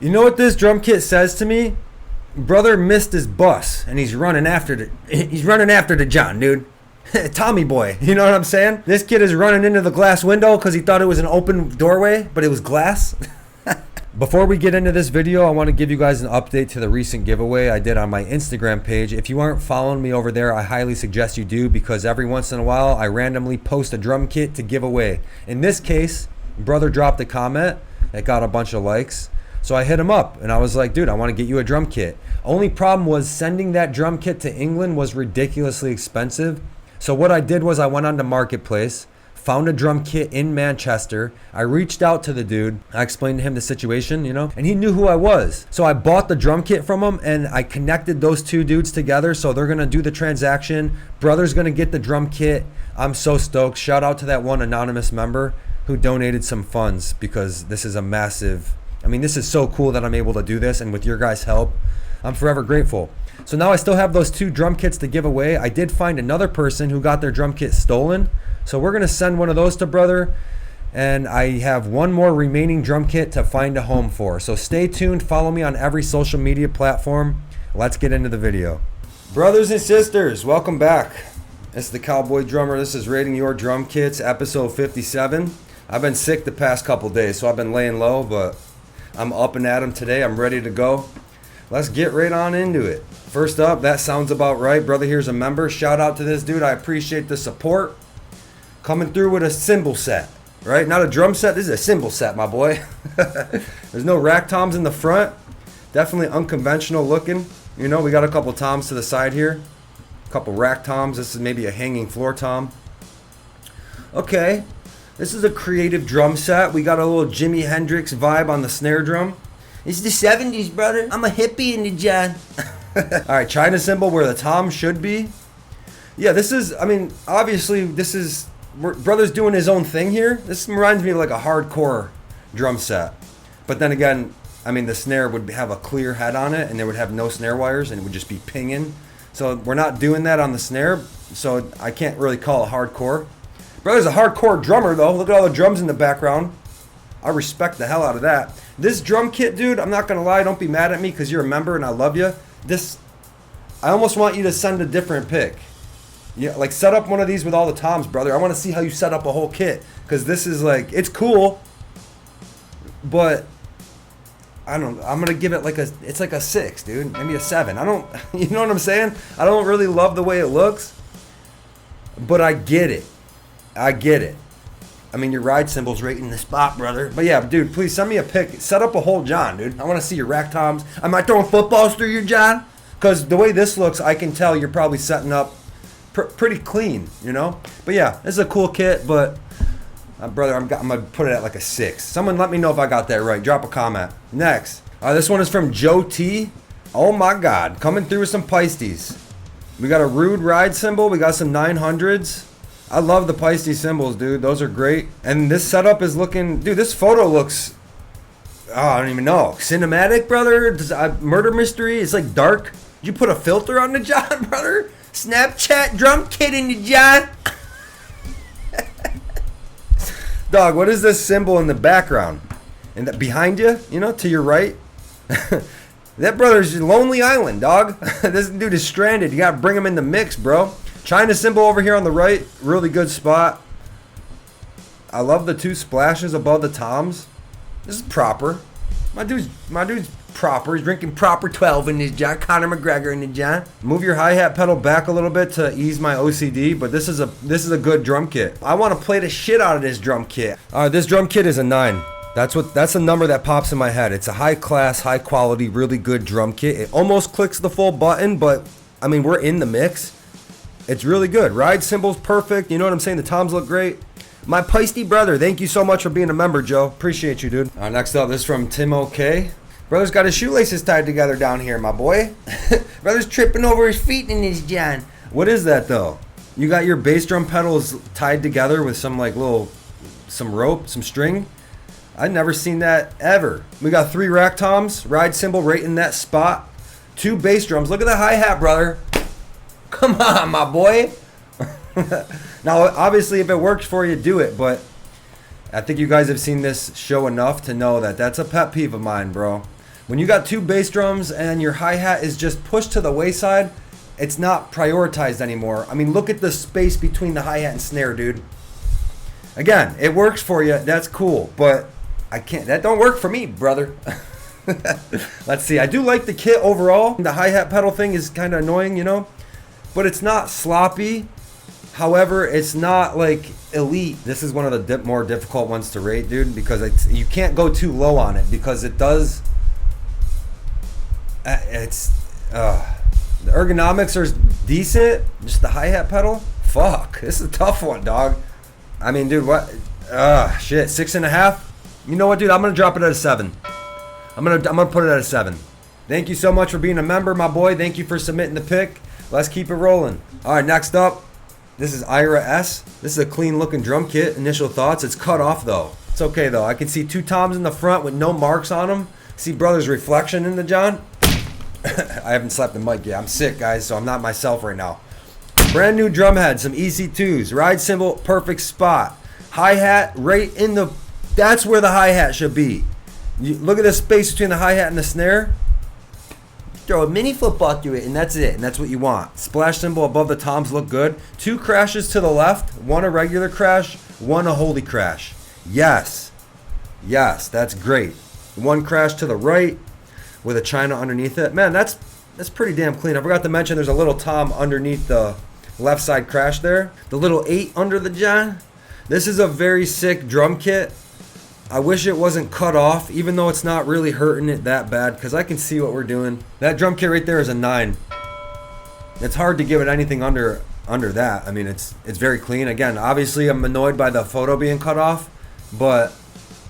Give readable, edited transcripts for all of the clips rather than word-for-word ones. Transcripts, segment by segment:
You know what this drum kit says to me? Brother missed his bus and he's running after the John, dude. Tommy boy, you know what I'm saying? This kid is running into the glass window because he thought it was an open doorway, but it was glass. Before we get into this video, I want to give you guys an update to the recent giveaway I did on my Instagram page. If you aren't following me over there, I highly suggest you do, because every once in a while I randomly post a drum kit to give away. In this case, brother dropped a comment that got a bunch of likes. So I hit him up and I was like, dude, I want to get you a drum kit. Only problem was sending that drum kit to England was ridiculously expensive. So what I did was I went onto Marketplace, found a drum kit in Manchester. I reached out to the dude. I explained to him the situation, and he knew who I was. So I bought the drum kit from him and I connected those two dudes together. So they're going to do the transaction. Brother's going to get the drum kit. I'm so stoked. Shout out to that one anonymous member who donated some funds, because this is a massive... this is so cool that I'm able to do this, and with your guys' help, I'm forever grateful. So now I still have those two drum kits to give away. I did find another person who got their drum kit stolen, so we're going to send one of those to brother, and I have one more remaining drum kit to find a home for. So stay tuned, follow me on every social media platform. Let's get into the video. Brothers and sisters, welcome back. It's the Cowboy Drummer. This is Rating Your Drum Kits, episode 57. I've been sick the past couple days, so I've been laying low, but I'm up and at 'em today. I'm ready to go. Let's get right on into it. First up, that sounds about right. Brother here's a member. Shout out to this dude. I appreciate the support. Coming through with a cymbal set, right? Not a drum set. This is a cymbal set, my boy. There's no rack toms in the front. Definitely unconventional looking. We got a couple toms to the side here. A couple rack toms. This is maybe a hanging floor tom. Okay. This is a creative drum set. We got a little Jimi Hendrix vibe on the snare drum. It's the 70s, brother. I'm a hippie in the John. All right, China cymbal where the tom should be. Yeah, this is, obviously this is, brother's doing his own thing here. This reminds me of like a hardcore drum set. But then again, the snare would have a clear head on it and there would have no snare wires and it would just be pinging. So we're not doing that on the snare, so I can't really call it hardcore. Brother's a hardcore drummer, though. Look at all the drums in the background. I respect the hell out of that. This drum kit, dude, I'm not going to lie. Don't be mad at me because you're a member and I love you. I almost want you to send a different pic. Yeah, like set up one of these with all the toms, brother. I want to see how you set up a whole kit, because this is like, it's cool, but I'm going to give it it's like a 6, dude. Maybe a 7. You know what I'm saying? I don't really love the way it looks, but I get it. Your ride cymbal's right in the spot, brother. But yeah, dude, please send me a pic. Set up a whole John, dude. I want to see your rack toms. Am I throwing footballs through your John? Because the way this looks, I can tell you're probably setting up pretty clean, But yeah, this is a cool kit, but brother, I'm going to put it at like a 6. Someone let me know if I got that right. Drop a comment. Next. This one is from Joe T. Oh my God. Coming through with some Pisces. We got a Rude ride cymbal. We got some 900s. I love the Pisces cymbals, dude. Those are great. And this setup is looking... Dude, this photo looks... I don't even know. Cinematic, brother? Murder mystery? It's like dark. Did you put a filter on the John, brother? Snapchat drum kit in the John? Dog, what is this symbol in the background? And that behind you? To your right? That brother's Lonely Island, dog. This dude is stranded. You got to bring him in the mix, bro. China cymbal over here on the right, really good spot. I love the two splashes above the toms. This is proper. My dude's proper. He's drinking proper 12 in his John. Conor McGregor in the John. Move your hi-hat pedal back a little bit to ease my OCD, but this is a good drum kit. I want to play the shit out of this drum kit. All right, this drum kit is a 9. That's the number that pops in my head. It's a high class, high quality, really good drum kit. It almost clicks the full button, but we're in the mix. It's really good. Ride cymbal's perfect. You know what I'm saying? The toms look great. My Pisty brother, thank you so much for being a member, Joe. Appreciate you, dude. Next up, this is from Tim OK. Brother's got his shoelaces tied together down here, my boy. Brother's tripping over his feet in his John. What is that, though? You got your bass drum pedals tied together with some some rope, some string? I've never seen that ever. We got 3 rack toms, ride cymbal right in that spot. 2 bass drums. Look at the hi-hat, brother. Come on, my boy. Now, obviously, if it works for you, do it. But I think you guys have seen this show enough to know that that's a pet peeve of mine, bro. When you got two bass drums and your hi-hat is just pushed to the wayside, it's not prioritized anymore. I mean, look at the space between the hi-hat and snare, dude. Again, it works for you. That's cool, but I can't. That don't work for me, brother. Let's see. I do like the kit overall. The hi-hat pedal thing is kind of annoying, you know, but it's not sloppy. However, it's not like elite. This is one of the more difficult ones to rate, dude, because you can't go too low on it because it does. The ergonomics are decent. Just the hi-hat pedal. Fuck, this is a tough one, dog. I mean, dude, what? Shit, 6.5. You know what, dude? I'm gonna drop it at a 7. I'm gonna put it at a 7. Thank you so much for being a member, my boy. Thank you for submitting the pick. Let's keep it rolling. All right, next up, this is Ira S. This is a clean looking drum kit. Initial thoughts. It's cut off though. It's okay though. I can see 2 toms in the front with no marks on them. See brother's reflection in the John. I haven't slapped the mic yet. I'm sick, guys, so I'm not myself right now. Brand new drum head, some EC2s. Ride cymbal, perfect spot. Hi-hat right in the... That's where the hi-hat should be. You look at the space between the hi-hat and the snare. Throw a mini football through it, and that's it. And that's what you want. Splash cymbal above the toms look good. 2 crashes to the left. 1 a regular crash. 1 a holy crash. Yes. Yes, that's great. 1 crash to the right with a China underneath it. Man, that's pretty damn clean. I forgot to mention there's a little tom underneath the left side crash there. The little 8 under the John. This is a very sick drum kit. I wish it wasn't cut off, even though it's not really hurting it that bad, because I can see what we're doing. That drum kit right there is a 9. It's hard to give it anything under that. I mean, it's very clean. Again, obviously I'm annoyed by the photo being cut off, but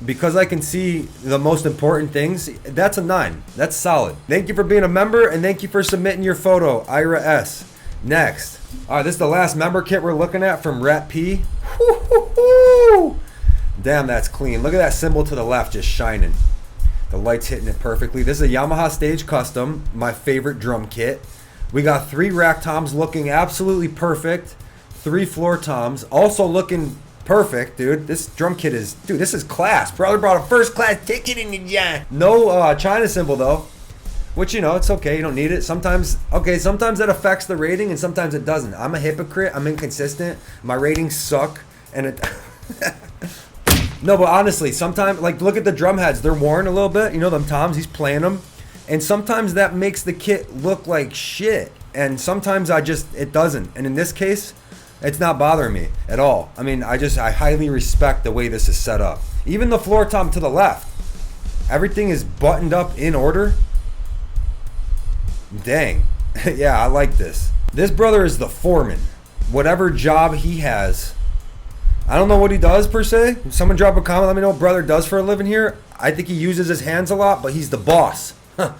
because I can see the most important things, that's a 9. That's solid. Thank you for being a member, and thank you for submitting your photo, Ira S. Next. All right, this is the last member kit we're looking at from Rat P. Woo-hoo-hoo! Damn, that's clean. Look at that cymbal to the left just shining. The light's hitting it perfectly. This is a Yamaha Stage Custom, my favorite drum kit. We got 3 rack toms looking absolutely perfect. 3 floor toms also looking perfect, dude. This drum kit is, dude, this is class. Brother brought a first class ticket in the John. No China cymbal though, which, you know, it's okay. You don't need it. Sometimes that affects the rating and sometimes it doesn't. I'm a hypocrite. I'm inconsistent. My ratings suck and it... No, but honestly, sometimes, like, look at the drum heads. They're worn a little bit. You know, them toms, he's playing them. And sometimes that makes the kit look like shit. And sometimes it doesn't. And in this case, it's not bothering me at all. I mean, I highly respect the way this is set up. Even the floor tom to the left. Everything is buttoned up in order. Dang. Yeah, I like this. This brother is the foreman. Whatever job he has... I don't know what he does per se. If someone drop a comment, let me know what brother does for a living here. I think he uses his hands a lot, but he's the boss.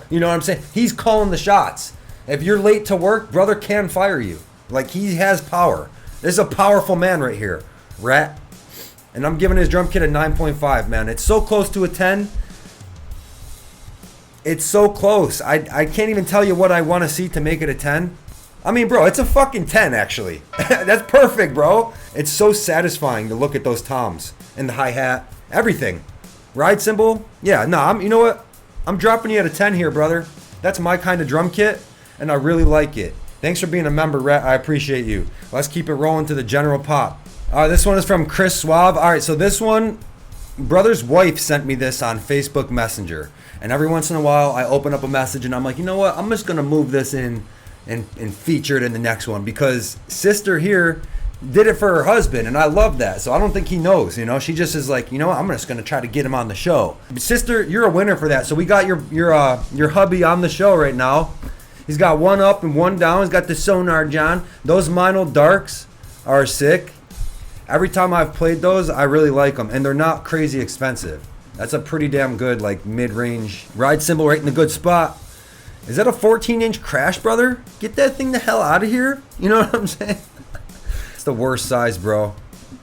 You know what I'm saying? He's calling the shots. If you're late to work, brother can fire you. Like, he has power. This is a powerful man right here. Rat. And I'm giving his drum kit a 9.5, man. It's so close to a 10. It's so close. I can't even tell you what I want to see to make it a 10. I mean, bro, it's a fucking 10, actually. That's perfect, bro. It's so satisfying to look at those toms and the hi-hat, everything. Ride cymbal, yeah, no, you know what? I'm dropping you at a 10 here, brother. That's my kind of drum kit, and I really like it. Thanks for being a member, Rat. I appreciate you. Let's keep it rolling to the general pop. This one is from Chris Suave. All right, so this one, brother's wife sent me this on Facebook Messenger. And every once in a while, I open up a message, and I'm like, you know what? I'm just going to move this in and feature it in the next one because sister here did it for her husband and I love that. So I don't think he knows, you know. She just is like, you know what, I'm just gonna try to get him on the show. Sister, you're a winner for that. So we got your hubby on the show right now. He's got 1 up and 1 down. He's got the Sonar John. Those Mono Darks are sick. Every time I've played those, I really like them and they're not crazy expensive. That's a pretty damn good like mid-range ride cymbal right in the good spot. Is that a 14-inch crash, brother? Get that thing the hell out of here. You know what I'm saying? It's the worst size, bro,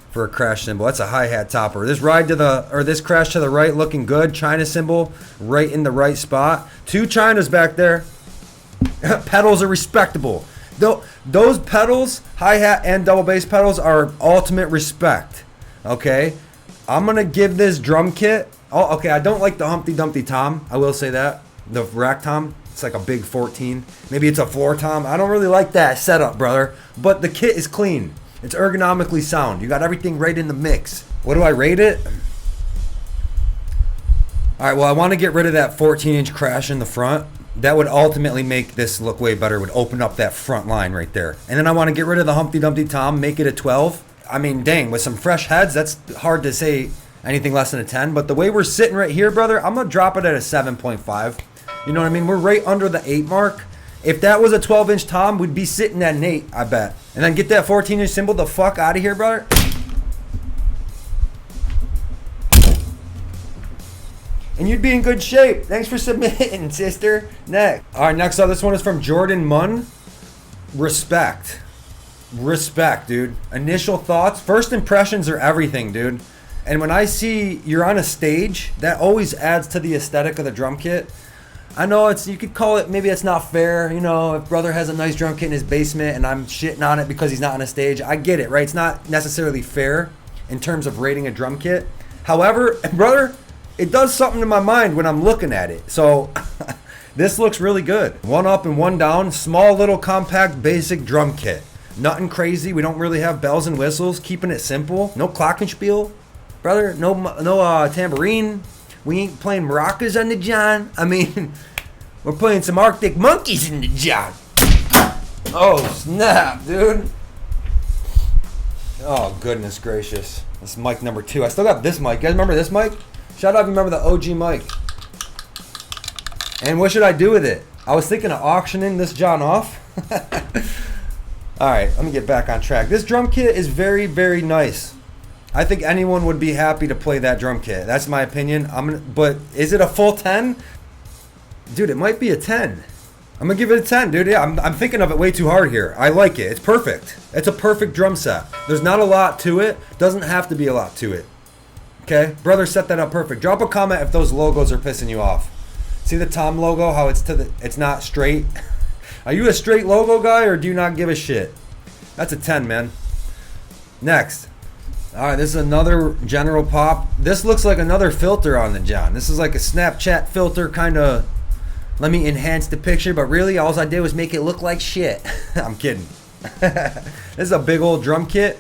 for a crash cymbal. That's a hi-hat topper. This this crash to the right looking good. China cymbal right in the right spot. 2 Chinas back there. Pedals are respectable. Those pedals, hi-hat and double bass pedals, are ultimate respect. Okay? I'm going to give this drum kit... Oh, okay, I don't like the Humpty Dumpty Tom. I will say that. The rack tom, it's like a big 14. Maybe it's a floor tom. I don't really like that setup, brother. But the kit is clean. It's ergonomically sound. You got everything right in the mix. What do I rate it? All right, well, I want to get rid of that 14-inch crash in the front. That would ultimately make this look way better. It would open up that front line right there. And then I want to get rid of the Humpty Dumpty Tom, make it a 12. I mean, dang, with some fresh heads, that's hard to say anything less than a 10. But the way we're sitting right here, brother, I'm going to drop it at a 7.5. You know what I mean? We're right under the 8 mark. If that was a 12-inch Tom, we'd be sitting at an 8, I bet. And then get that 14-inch symbol the fuck out of here, brother. And you'd be in good shape. Thanks for submitting, sister. Next. All right, next up, this one is from Jordan Munn. Respect. Respect, dude. Initial thoughts. First impressions are everything, dude. And when I see you're on a stage, that always adds to the aesthetic of the drum kit. I know you could call it, maybe it's not fair. You know, if brother has a nice drum kit in his basement and I'm shitting on it because he's not on a stage, I get it, right? It's not necessarily fair in terms of rating a drum kit. However, brother, it does something to my mind when I'm looking at it. So this looks really good. One up and one down. Small little compact basic drum kit. Nothing crazy. We don't really have bells and whistles. Keeping it simple. No glockenspiel. Brother, no tambourine. We ain't playing maracas on the John. I mean, we're playing some Arctic Monkeys in the John. Oh, snap, dude. Oh, goodness gracious. This mic number 2. I still got this mic. You guys remember this mic? Shout out if you remember the OG mic. And what should I do with it? I was thinking of auctioning this John off. Alright, let me get back on track. This drum kit is very, very nice. I think anyone would be happy to play that drum kit. That's my opinion. But is it a full 10? Dude, it might be a 10. I'm going to give it a 10, dude. Yeah, I'm thinking of it way too hard here. I like it. It's perfect. It's a perfect drum set. There's not a lot to it. Doesn't have to be a lot to it. Okay, brother set that up perfect. Drop a comment if those logos are pissing you off. See the Tom logo, how it's not straight? Are you a straight logo guy or do you not give a shit? That's a 10, man. Next. All right, this is another General Pop. This looks like another filter on the John. This is like a Snapchat filter kind of, let me enhance the picture, but really all I did was make it look like shit. I'm kidding. This is a big old drum kit.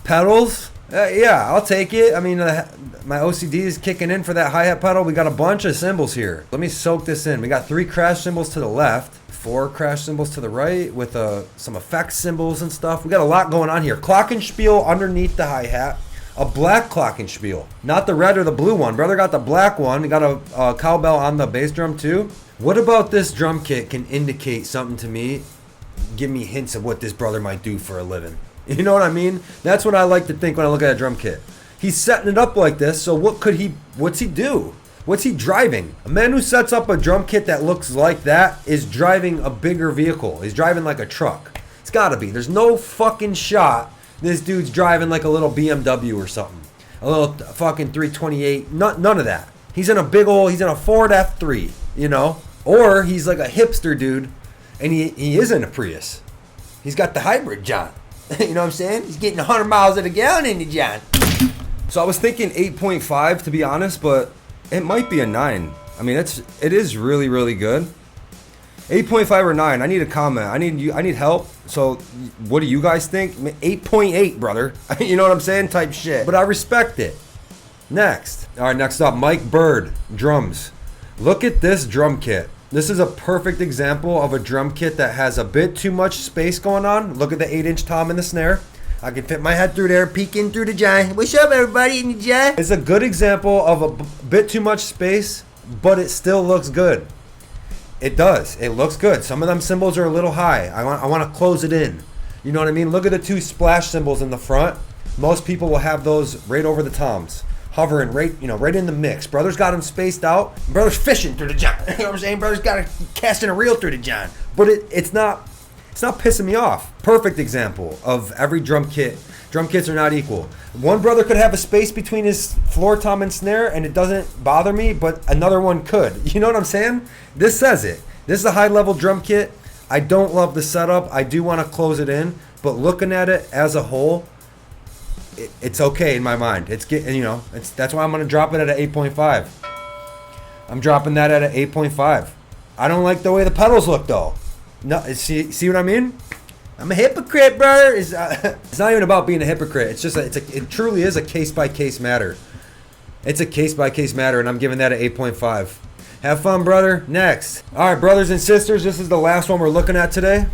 Pedals. Yeah, I'll take it. I mean, my OCD is kicking in for that hi-hat pedal. We got a bunch of cymbals here. Let me soak this in. We got 3 crash cymbals to the left, 4 crash cymbals to the right with some effects cymbals and stuff. We got a lot going on here. Glockenspiel underneath the hi-hat. A black glockenspiel. Not the red or the blue one. Brother got the black one. We got a cowbell on the bass drum too. What about this drum kit can indicate something to me? Give me hints of what this brother might do for a living. You know what I mean? That's what I like to think when I look at a drum kit. He's setting it up like this, so what's he do? What's he driving? A man who sets up a drum kit that looks like that is driving a bigger vehicle. He's driving like a truck. It's gotta be. There's no fucking shot this dude's driving like a little BMW or something. A little fucking 328. None of that. He's in a Ford F3, you know? Or he's like a hipster dude, and he is in a Prius. He's got the hybrid John. You know what I'm saying? He's getting 100 miles at a gallon in the John. So I was thinking 8.5 to be honest, but it might be a 9. I mean, it is really, really good. 8.5 or 9. I need a comment. I need help. So what do you guys think? 8.8, brother. You know what I'm saying? Type shit. But I respect it. Next. All right, next up, Mike Bird, drums. Look at this drum kit. This is a perfect example of a drum kit that has a bit too much space going on. Look at the 8-inch tom in the snare. I can fit my head through there, peeking through the John. What's up, everybody in the John? It's a good example of a bit too much space, but it still looks good. It does. It looks good. Some of them cymbals are a little high. I want to close it in. You know what I mean? Look at the 2 splash cymbals in the front. Most people will have those right over the toms, hovering right in the mix. Brother's got them spaced out. Brother's fishing through the John. You know what I'm saying? Brother's got a casting a reel through the John. But it's not pissing me off. Perfect example of every drum kit. Drum kits are not equal. One brother could have a space between his floor tom and snare and it doesn't bother me, but another one could. You know what I'm saying? This says it. This is a high level drum kit. I don't love the setup. I do want to close it in, but looking at it as a whole, it's okay in my mind. That's why I'm going to drop it at an 8.5. I'm dropping that at an 8.5. I don't like the way the pedals look though. No, see what I mean? I'm a hypocrite, brother. It's not even about being a hypocrite. It's just it truly is a case by case matter. It's a case by case matter, and I'm giving that an 8.5. Have fun, brother. Next. All right, brothers and sisters, this is the last one we're looking at today.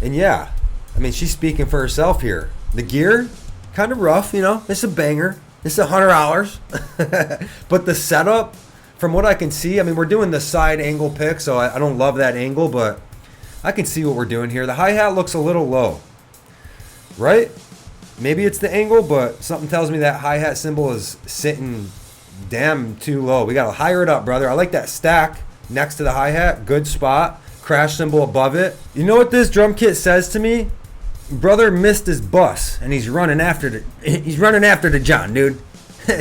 And yeah, I mean, she's speaking for herself here. The gear, kind of rough, you know. It's a banger. It's $100. But the setup, from what I can see, I mean, we're doing the side angle pick, so I don't love that angle, but I can see what we're doing here. The hi-hat looks a little low, right? Maybe it's the angle, but something tells me that hi-hat cymbal is sitting damn too low. We got to higher it up, brother. I like that stack next to the hi-hat. Good spot. Crash cymbal above it. You know what this drum kit says to me? Brother missed his bus, and he's running after the John, dude.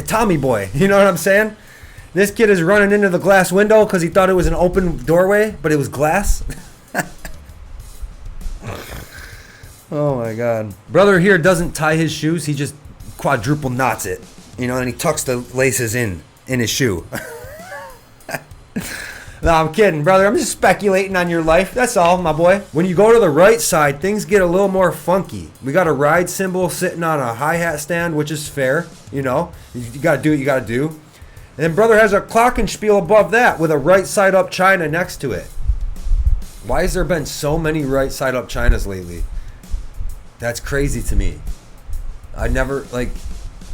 Tommy boy. You know what I'm saying? This kid is running into the glass window because he thought it was an open doorway, but it was glass. Oh my God. Brother here doesn't tie his shoes. He just quadruple knots it, you know, and he tucks the laces in his shoe. No, I'm kidding, brother. I'm just speculating on your life. That's all, my boy. When you go to the right side, things get a little more funky. We got a ride cymbal sitting on a hi-hat stand, which is fair, you know. You got to do what you got to do. And then brother has a glockenspiel above that with a right side up China next to it. Why has there been so many right side up Chinas lately? That's crazy to me. I never, like,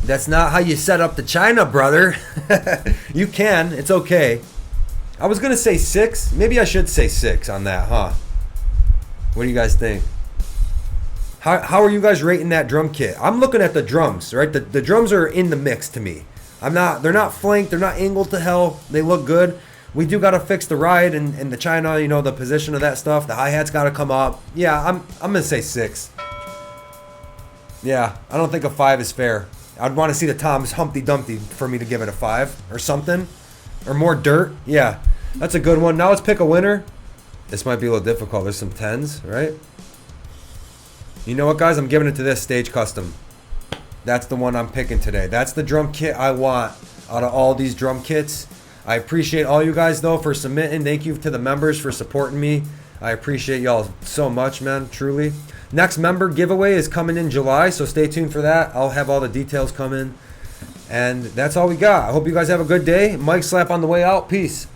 that's not how you set up the China, brother. You can. It's okay. I was going to say 6. Maybe I should say 6 on that, huh? What do you guys think? How are you guys rating that drum kit? I'm looking at the drums, right? The drums are in the mix to me. They're not flanked. They're not angled to hell. They look good. We do got to fix the ride and the China, you know, the position of that stuff. The hi-hat's got to come up. Yeah, I'm going to say 6. Yeah, I don't think a 5 is fair. I'd want to see the toms Humpty Dumpty for me to give it a 5 or something. Or more dirt. Yeah, that's a good one. Now let's pick a winner. This might be a little difficult. There's some 10s, right? You know what, guys? I'm giving it to this Stage Custom. That's the one I'm picking today. That's the drum kit I want out of all these drum kits. I appreciate all you guys, though, for submitting. Thank you to the members for supporting me. I appreciate y'all so much, man, truly. Next member giveaway is coming in July, so stay tuned for that. I'll have all the details coming. And that's all we got. I hope you guys have a good day. Mike Slap on the way out. Peace.